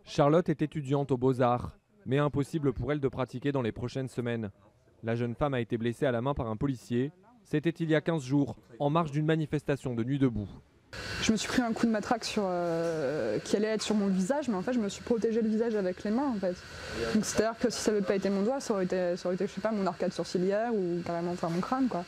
Charlotte est étudiante aux Beaux-Arts, mais impossible pour elle de pratiquer dans les prochaines semaines. La jeune femme a été blessée à la main par un policier. C'était il y a 15 jours, en marge d'une manifestation de Nuit debout. Je me suis pris un coup de matraque qui allait être sur mon visage, mais en fait je me suis protégé le visage avec les mains en fait. Donc c'est-à-dire que si ça n'avait pas été mon doigt, ça aurait été je sais pas, mon arcade sourcilière ou carrément mon crâne quoi.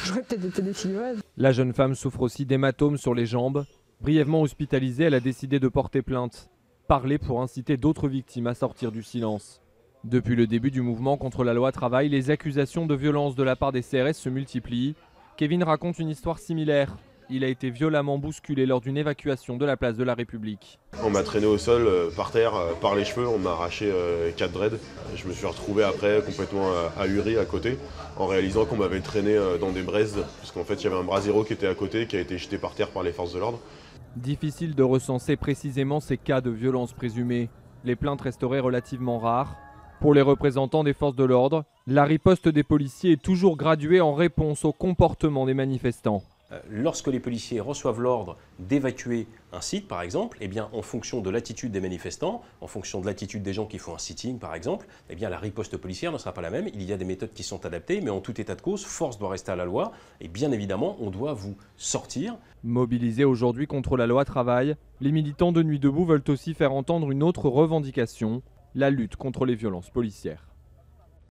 J'aurais peut-être été défigurée. La jeune femme souffre aussi d'hématomes sur les jambes. Brièvement hospitalisée, elle a décidé de porter plainte. Parler pour inciter d'autres victimes à sortir du silence. Depuis le début du mouvement contre la loi travail, les accusations de violence de la part des CRS se multiplient. Kevin raconte une histoire similaire. Il a été violemment bousculé lors d'une évacuation de la place de la République. On m'a traîné au sol, par terre, par les cheveux, on m'a arraché 4 dreads. Je me suis retrouvé après complètement ahuri à côté, en réalisant qu'on m'avait traîné dans des braises, parce qu'en fait il y avait un brasero qui était à côté, qui a été jeté par terre par les forces de l'ordre. Difficile de recenser précisément ces cas de violence présumés. Les plaintes resteraient relativement rares. Pour les représentants des forces de l'ordre, la riposte des policiers est toujours graduée en réponse au comportement des manifestants. Lorsque les policiers reçoivent l'ordre d'évacuer un site, par exemple, eh bien, en fonction de l'attitude des manifestants, en fonction de l'attitude des gens qui font un sitting, par exemple, eh bien, la riposte policière ne sera pas la même. Il y a des méthodes qui sont adaptées, mais en tout état de cause, force doit rester à la loi. Et bien évidemment, on doit vous sortir. Mobilisés aujourd'hui contre la loi travail, les militants de Nuit debout veulent aussi faire entendre une autre revendication, la lutte contre les violences policières.